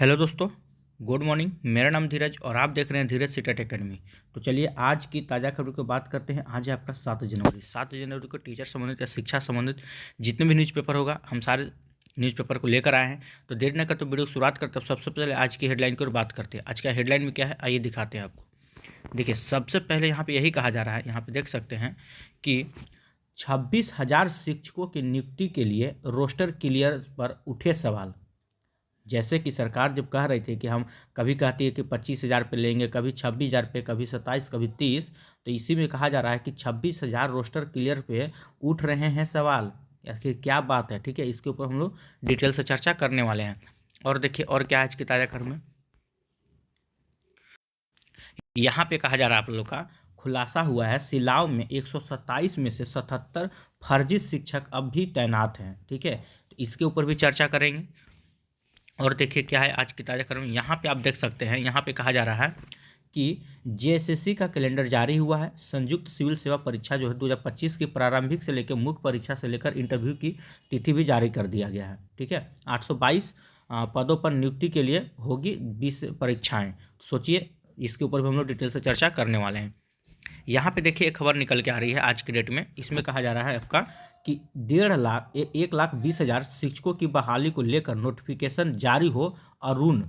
Hello दोस्तों, good morning. मेरा नाम धीरज और आप देख रहे हैं धीरज सीटेट एकेडमी। तो चलिए आज की ताज़ा खबरों की बात करते हैं। आज है आपका 7 जनवरी को टीचर संबंधित या शिक्षा संबंधित जितने भी न्यूज़पेपर होगा हम सारे न्यूज़पेपर को लेकर आए हैं। तो देर न करते वीडियो की शुरुआत करते हैं। सबसे पहले आज की हेडलाइन की ओर बात करते हैं। आज का हेडलाइन में क्या है आइए दिखाते हैं आपको। देखिए, सबसे पहले यहाँ पर यही कहा जा रहा है, यहाँ पर देख सकते हैं कि 26,000 शिक्षकों की नियुक्ति के लिए रोस्टर क्लियरेंस पर उठे सवाल। जैसे कि सरकार जब कह रही थी कि हम कभी कहती है कि 25,000 पे लेंगे, कभी 26,000 पे, कभी 27, कभी 30, तो इसी में कहा जा रहा है कि 26,000 रोस्टर क्लियर पे उठ रहे हैं सवाल। आखिर क्या बात है, ठीक है, इसके ऊपर हम लोग डिटेल से चर्चा करने वाले हैं। और देखिए और क्या है आज की ताज़ा खबर में, यहाँ पे कहा जा रहा है आप लोग का खुलासा हुआ है सिलाव में 127 में से 77 फर्जी शिक्षक अब भी तैनात हैं। ठीक है, तो इसके ऊपर भी चर्चा करेंगे। और देखिए क्या है आज की ताज़ा खबर में, यहाँ पे आप देख सकते हैं, यहाँ पे कहा जा रहा है कि जेएसएससी का कैलेंडर जारी हुआ है। संयुक्त सिविल सेवा परीक्षा जो है 2025 की प्रारंभिक से लेकर मुख्य परीक्षा से लेकर इंटरव्यू की तिथि भी जारी कर दिया गया है। ठीक है, 822 पदों पर नियुक्ति के लिए होगी 20 परीक्षाएं। सोचिए, इसके ऊपर भी हम लोग डिटेल से चर्चा करने वाले हैं। यहाँ पे देखिए एक खबर निकल के आ रही है आज की डेट में। इसमें कहा जा रहा है आपका कि 1,20,000 शिक्षकों की बहाली को लेकर नोटिफिकेशन जारी हो। अरुण,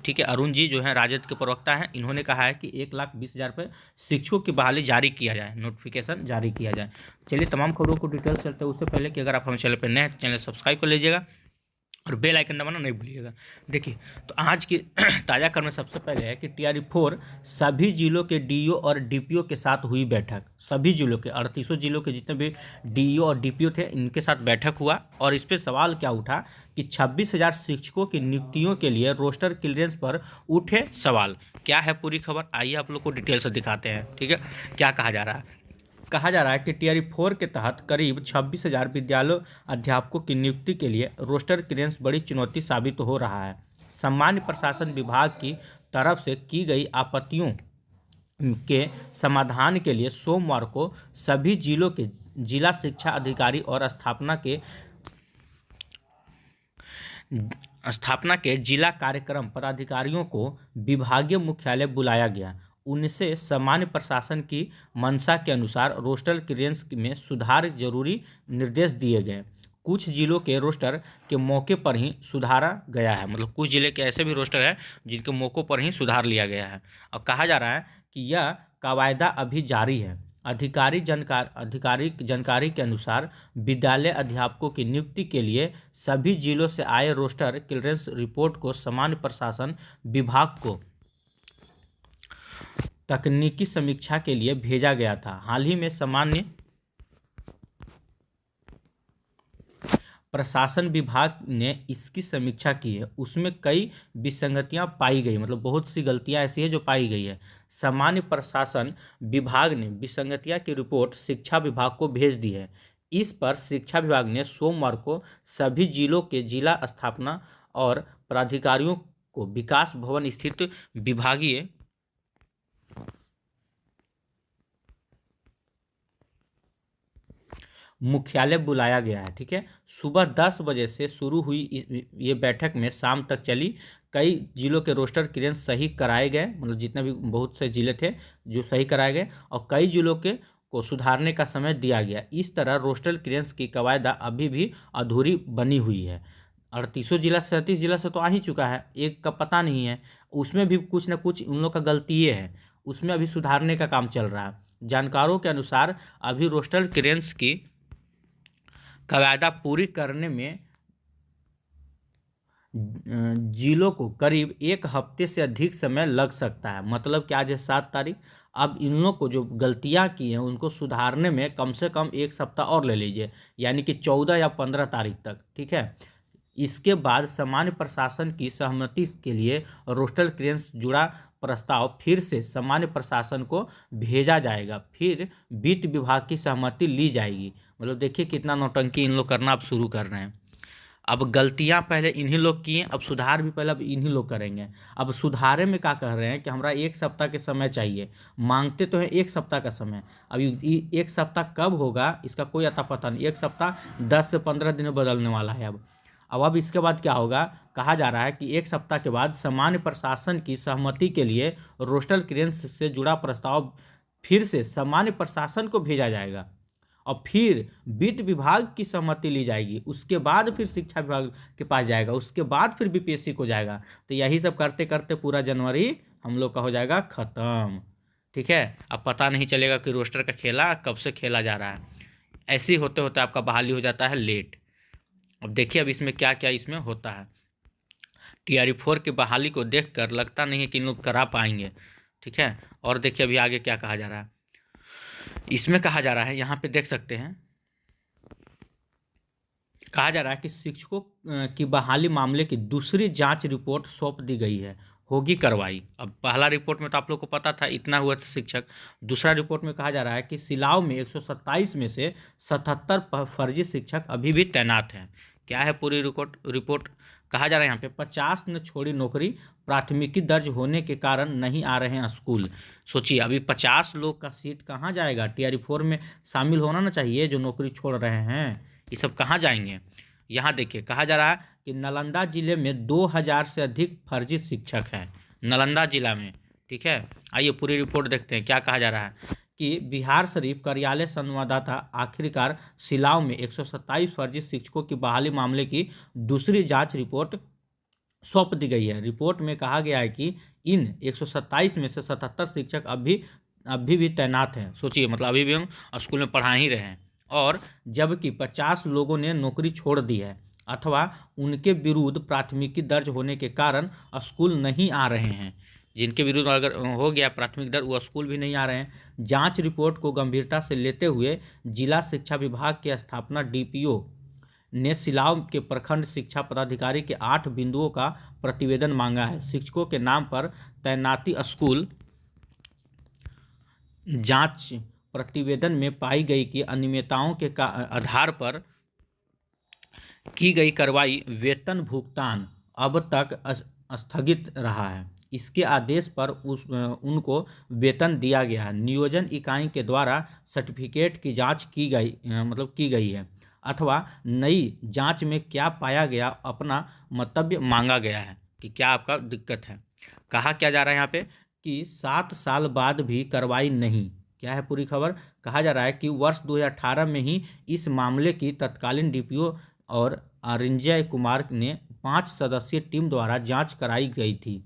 ठीक है, अरुण जी जो है राजद के प्रवक्ता हैं, इन्होंने कहा है कि 1,20,000 पे शिक्षकों की बहाली जारी किया जाए, नोटिफिकेशन जारी किया जाए। चलिए तमाम खबरों को डिटेल चलते हैं। उससे पहले कि अगर आप हमारे चैनल पर नए हैं तो चैनल सब्सक्राइब कर लीजिएगा और बेल आइकन दबाना नहीं भूलिएगा। देखिए, तो आज की ताज़ा खबर में सबसे पहले है कि टीआरई 4 सभी जिलों के डीईओ और डीपीओ के साथ हुई बैठक। सभी जिलों के 38 जिलों के जितने भी डीईओ और डीपीओ थे इनके साथ बैठक हुआ और इस पर सवाल क्या उठा कि 26,000 शिक्षकों की नियुक्तियों के लिए रोस्टर क्लियरेंस पर उठे सवाल। क्या है पूरी खबर, आइए आप लोग को डिटेल से दिखाते हैं। ठीक है, क्या कहा जा रहा है, कहा जा रहा है कि टीआरई 4 के तहत करीब 26,000 विद्यालय अध्यापकों की नियुक्ति के लिए रोस्टर क्लियरेंस बड़ी चुनौती साबित हो रहा है। सामान्य प्रशासन विभाग की तरफ से की गई आपत्तियों के समाधान के लिए सोमवार को सभी जिलों के जिला शिक्षा अधिकारी और स्थापना के जिला कार्यक्रम पदाधिकारियों को विभागीय मुख्यालय बुलाया गया। उनसे सामान्य प्रशासन की मंशा के अनुसार रोस्टर क्लियरेंस में सुधार जरूरी निर्देश दिए गए। कुछ जिलों के रोस्टर के मौके पर ही सुधारा गया है, मतलब कुछ जिले के ऐसे भी रोस्टर है जिनके मौकों पर ही सुधार लिया गया है। और कहा जा रहा है कि यह कायदा अभी जारी है। आधिकारिक जानकारी के अनुसार विद्यालय अध्यापकों की नियुक्ति के लिए सभी जिलों से आए रोस्टर क्लियरेंस रिपोर्ट को सामान्य प्रशासन विभाग को तकनीकी समीक्षा के लिए भेजा गया था। हाल ही में सामान्य प्रशासन विभाग ने इसकी समीक्षा की है, उसमें कई विसंगतियां पाई गई, मतलब बहुत सी गलतियां ऐसी है जो पाई गई है। सामान्य प्रशासन विभाग ने विसंगतियां की रिपोर्ट शिक्षा विभाग को भेज दी है। इस पर शिक्षा विभाग ने सोमवार को सभी जिलों के जिला स्थापना और प्राधिकारियों को विकास भवन स्थित विभागीय मुख्यालय बुलाया गया है। ठीक है, सुबह 10 बजे से शुरू हुई ये बैठक में शाम तक चली। कई जिलों के रोस्टर क्लियरेंस सही कराए गए, मतलब जितने भी बहुत से जिले थे जो सही कराए गए, और कई जिलों के को सुधारने का समय दिया गया। इस तरह रोस्टर क्लियरेंस की कवायदा अभी भी अधूरी बनी हुई है। 38 जिला 37 जिला से तो आ ही चुका है, एक का पता नहीं है, उसमें भी कुछ ना कुछ उन लोग का गलती ये है, उसमें अभी सुधारने का काम चल रहा है। जानकारों के अनुसार अभी रोस्टर क्लियरेंस की कवायदा पूरी करने में जिलों को करीब 1 हफ्ते से अधिक समय लग सकता है। मतलब कि आज है 7 तारीख, अब इन लोग को जो गलतियां की हैं उनको सुधारने में कम से कम 1 सप्ताह और ले लीजिए, यानी कि 14 या 15 तारीख तक। ठीक है, इसके बाद सामान्य प्रशासन की सहमति के लिए रोस्टर क्लियरेंस जुड़ा प्रस्ताव फिर से सामान्य प्रशासन को भेजा जाएगा, फिर वित्त विभाग की सहमति ली जाएगी। मतलब देखिए कितना नौटंकी इन लोग करना अब शुरू कर रहे हैं। अब गलतियां पहले इन्हीं लोग किए, अब सुधार भी पहले अब इन्हीं लोग करेंगे। अब सुधारे में क्या कह रहे हैं कि हमरा 1 सप्ताह के समय चाहिए, मांगते तो हैं 1 सप्ताह का समय। अब 1 सप्ताह कब होगा इसका कोई अता पता नहीं, 1 सप्ताह 10 से 15 दिन में बदलने वाला है। अब अब इसके बाद क्या होगा, कहा जा रहा है कि एक सप्ताह के बाद सामान्य प्रशासन की सहमति के लिए रोस्टर क्लियरेंस से जुड़ा प्रस्ताव फिर से सामान्य प्रशासन को भेजा जाएगा और फिर वित्त विभाग की सहमति ली जाएगी, उसके बाद फिर शिक्षा विभाग के पास जाएगा, उसके बाद फिर बीपीएससी को जाएगा। तो यही सब करते करते पूरा जनवरी हम लोग का हो जाएगा ख़त्म। ठीक है, अब पता नहीं चलेगा कि रोस्टर का खेला कब से खेला जा रहा है। ऐसे ही होते होते आपका बहाली हो जाता है लेट। अब देखिए अब इसमें क्या क्या इसमें होता है। TRE-4 की बहाली को देखकर लगता नहीं है कि इन लोग करा पाएंगे। ठीक है, और देखिए अभी आगे क्या कहा जा रहा है। इसमें कहा जा रहा है, यहाँ पे देख सकते हैं, कहा जा रहा है कि शिक्षकों की बहाली मामले की दूसरी जांच रिपोर्ट सौंप दी गई है, होगी कार्रवाई। अब पहला रिपोर्ट में तो आप लोग को पता था इतना हुआ था शिक्षक। दूसरा रिपोर्ट में कहा जा रहा है कि सिलाव में 127 में से 77 फर्जी शिक्षक अभी भी तैनात हैं। क्या है पूरी रिपोर्ट, कहा जा रहा है यहाँ पे 50 ने छोड़ी नौकरी, प्राथमिकी दर्ज होने के कारण नहीं आ रहे हैं स्कूल। सोचिए अभी 50 लोग का सीट कहाँ जाएगा, TRE-4 में शामिल होना ना चाहिए जो नौकरी छोड़ रहे हैं, ये सब कहाँ जाएंगे। यहाँ देखिए कहा जा रहा है कि नालंदा जिले में 2000 से अधिक फर्जी शिक्षक हैं, नालंदा जिला में। ठीक है, आइए पूरी रिपोर्ट देखते हैं क्या कहा जा रहा है कि बिहार शरीफ कार्यालय संवाददाता आखिरकार सिलाव में 127 फर्जी शिक्षकों की बहाली मामले की दूसरी जांच रिपोर्ट सौंप दी गई है। रिपोर्ट में कहा गया है कि इन 127 में से 77 शिक्षक अभी भी तैनात हैं। सोचिए मतलब अभी भी हम स्कूल में पढ़ा ही रहे हैं, और जबकि 50 लोगों ने नौकरी छोड़ दी है अथवा उनके विरुद्ध प्राथमिकी दर्ज होने के कारण स्कूल नहीं आ रहे हैं। जिनके विरुद्ध अगर हो गया प्राथमिक दर्ज वो स्कूल भी नहीं आ रहे हैं। जांच रिपोर्ट को गंभीरता से लेते हुए जिला शिक्षा विभाग के स्थापना DPO ने सिलाव के प्रखंड शिक्षा पदाधिकारी के 8 बिंदुओं का प्रतिवेदन मांगा है। शिक्षकों के नाम पर तैनाती स्कूल जांच प्रतिवेदन में पाई गई कि अनियमितताओं के आधार पर की गई कार्रवाई वेतन भुगतान अब तक स्थगित रहा है। इसके आदेश पर उनको वेतन दिया गया है। नियोजन इकाई के द्वारा सर्टिफिकेट की जांच की गई है अथवा नई जांच में क्या पाया गया, अपना मंतव्य मांगा गया है कि क्या आपका दिक्कत है। कहा क्या जा रहा है यहाँ पे कि 7 साल बाद भी कार्रवाई नहीं। क्या है पूरी खबर, कहा जा रहा है कि वर्ष 2018 में ही इस मामले की तत्कालीन DPO और अरिंजय कुमार ने 5 सदस्यीय टीम द्वारा जांच कराई गई थी।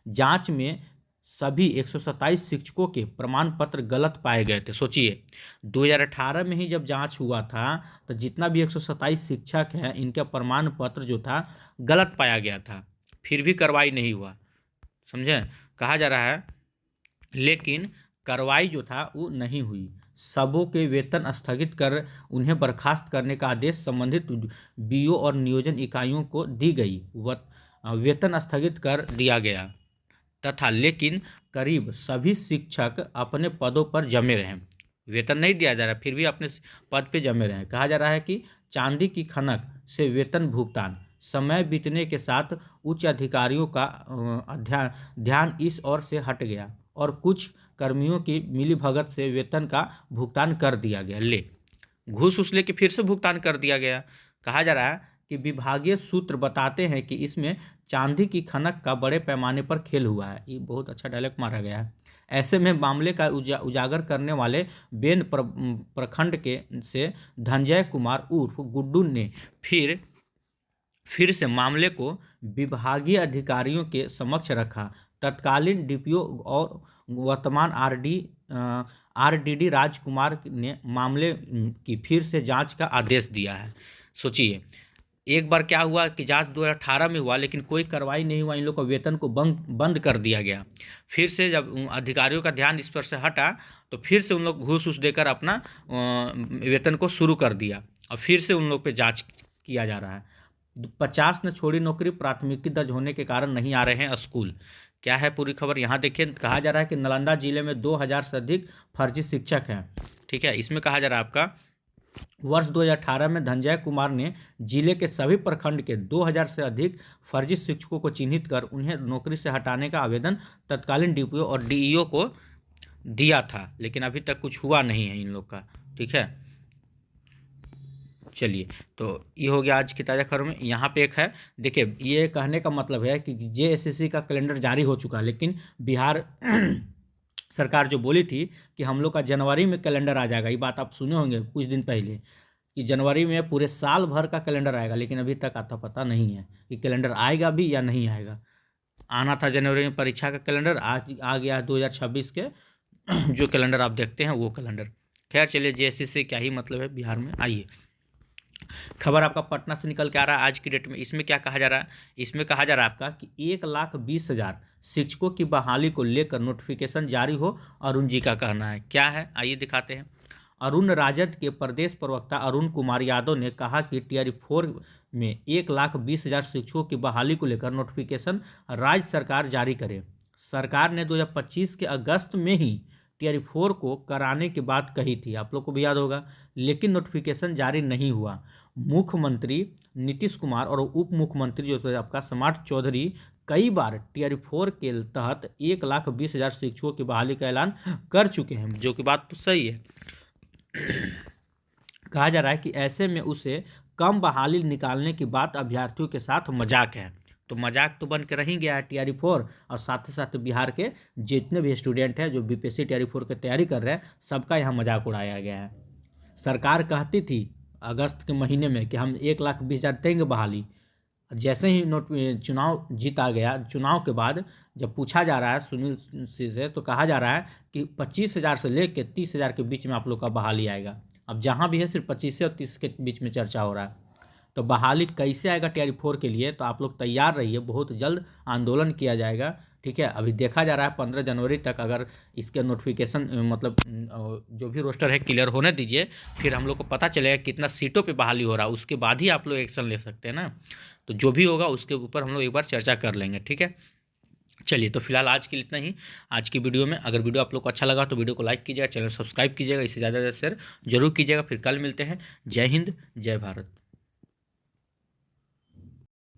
जांच में सभी 127 शिक्षकों के प्रमाण पत्र गलत पाए गए थे। सोचिए 2018 में ही जब जांच हुआ था तो जितना भी 127 शिक्षक हैं इनका प्रमाण पत्र जो था गलत पाया गया था, फिर भी कार्रवाई नहीं हुआ। समझे, कहा जा रहा है लेकिन कार्रवाई जो था वो नहीं हुई। सबों के वेतन स्थगित कर उन्हें बर्खास्त करने का आदेश संबंधित BO और नियोजन इकाइयों को दी गई। वेतन स्थगित कर दिया गया तथा लेकिन करीब सभी शिक्षक अपने पदों पर जमे रहे। वेतन नहीं दिया जा रहा, फिर भी अपने पद पे जमे रहे। कहा जा रहा है कि चांदी की खनक से वेतन भुगतान, समय बीतने के साथ उच्च अधिकारियों का ध्यान इस ओर से हट गया और कुछ कर्मियों की मिलीभगत से वेतन का भुगतान कर दिया गया। घूस लेके फिर से भुगतान कर दिया गया। कहा जा रहा है कि विभागीय सूत्र बताते हैं कि इसमें चांदी की खनक का बड़े पैमाने पर खेल हुआ है। ये बहुत अच्छा डायलॉग मारा गया है। ऐसे में मामले का उजागर करने वाले बेन प्रखंड के से धनंजय कुमार उर्फ गुड्डू ने फिर से मामले को विभागीय अधिकारियों के समक्ष रखा। तत्कालीन DPO और वर्तमान RDD राजकुमार ने मामले की फिर से जांच का आदेश दिया है। सोचिए एक बार क्या हुआ कि जांच 2018 में हुआ लेकिन कोई कार्रवाई नहीं हुआ, इन लोग को वेतन को बंद कर दिया गया। फिर से जब अधिकारियों का ध्यान इस पर से हटा तो फिर से उन लोग घूस देकर अपना वेतन को शुरू कर दिया और फिर से उन लोग पे जांच किया जा रहा है। 50 ने छोड़ी नौकरी, प्राथमिकी दर्ज होने के कारण नहीं आ रहे हैं स्कूल। क्या है पूरी खबर, यहाँ देखिए कहा जा रहा है कि नालंदा जिले में 2000 से अधिक फर्जी शिक्षक हैं। ठीक है, इसमें कहा जा रहा है आपका वर्ष 2018 में धनंजय कुमार ने जिले के सभी प्रखंड के 2000 से अधिक फर्जी शिक्षकों को चिन्हित कर उन्हें नौकरी से हटाने का आवेदन तत्कालीन DPO और DEO को दिया था, लेकिन अभी तक कुछ हुआ नहीं है इन लोग का। ठीक है, चलिए, तो ये हो गया आज की ताज़ा खबर में। यहाँ पे एक है, देखिए ये कहने का मतलब है कि जेएसएससी का कैलेंडर जारी हो चुका है, लेकिन बिहार सरकार जो बोली थी कि हम लोग का जनवरी में कैलेंडर आ जाएगा, ये बात आप सुने होंगे कुछ दिन पहले कि जनवरी में पूरे साल भर का कैलेंडर आएगा, लेकिन अभी तक आता पता नहीं है कि कैलेंडर आएगा भी या नहीं आएगा। आना था जनवरी में परीक्षा का कैलेंडर, आज आ गया 2026 के जो कैलेंडर आप देखते हैं वो कैलेंडर। खैर चलिए, जेएसएससी से क्या ही मतलब है बिहार में। आइए, खबर आपका पटना से निकल के आ रहा है आज की डेट में। इसमें क्या कहा जा रहा है, इसमें कहा जा रहा है आपका कि 1,20,000 शिक्षकों की बहाली को लेकर नोटिफिकेशन जारी हो, अरुण जी का कहना है। क्या है, आइए दिखाते हैं। अरुण राजद के प्रदेश प्रवक्ता अरुण कुमार यादव ने कहा कि टीआरई 4 में 1,20,000 शिक्षकों की बहाली को लेकर नोटिफिकेशन राज्य सरकार जारी करे। सरकार ने 2025 के अगस्त में ही टीआरई 4 को कराने की बात कही थी, आप लोग को भी याद होगा, लेकिन नोटिफिकेशन जारी नहीं हुआ। मुख्यमंत्री नीतीश कुमार और उप मुख्यमंत्री जो थे आपका सम्राट चौधरी कई बार टीआरई 4 के तहत 1,20,000 शिक्षकों की बहाली का ऐलान कर चुके हैं, जो कि बात तो सही है। कहा जा रहा है कि ऐसे में उसे कम बहाली निकालने की बात अभ्यर्थियों के साथ मजाक है। तो मजाक तो बन के रह गया है टीआरई 4, और साथ ही साथ बिहार के जितने भी स्टूडेंट हैं जो बीपीएससी टीआरई 4 की तैयारी कर रहे हैं, सबका यहाँ मजाक उड़ाया गया है। सरकार कहती थी अगस्त के महीने में कि हम 1,20,000 देंगे बहाली। जैसे ही चुनाव जीता गया, चुनाव के बाद जब पूछा जा रहा है सुनील सिंह से, तो कहा जा रहा है कि 25,000 से लेकर 30,000 के बीच में आप लोग का बहाली आएगा। अब जहाँ भी है सिर्फ 25 से और 30 के बीच में चर्चा हो रहा है। तो बहाली कैसे आएगा टीआरई 4 के लिए, तो आप लोग तैयार रहिए, बहुत जल्द आंदोलन किया जाएगा। ठीक है, अभी देखा जा रहा है 15 जनवरी तक अगर इसके नोटिफिकेशन मतलब जो भी रोस्टर है क्लियर होने दीजिए, फिर हम लोग को पता चलेगा कितना सीटों पे बहाली हो रहा है, उसके बाद ही आप लोग एक्शन ले सकते हैं ना। तो जो भी होगा उसके ऊपर हम लोग एक बार चर्चा कर लेंगे, ठीक है। चलिए, तो फिलहाल आज के लिए इतना ही आज की वीडियो में। अगर वीडियो आप लोग को अच्छा लगा तो वीडियो को लाइक कीजिएगा, चैनल सब्सक्राइब कीजिएगा, इससे ज़्यादा शेयर जरूर कीजिएगा। फिर कल मिलते हैं। जय हिंद, जय भारत।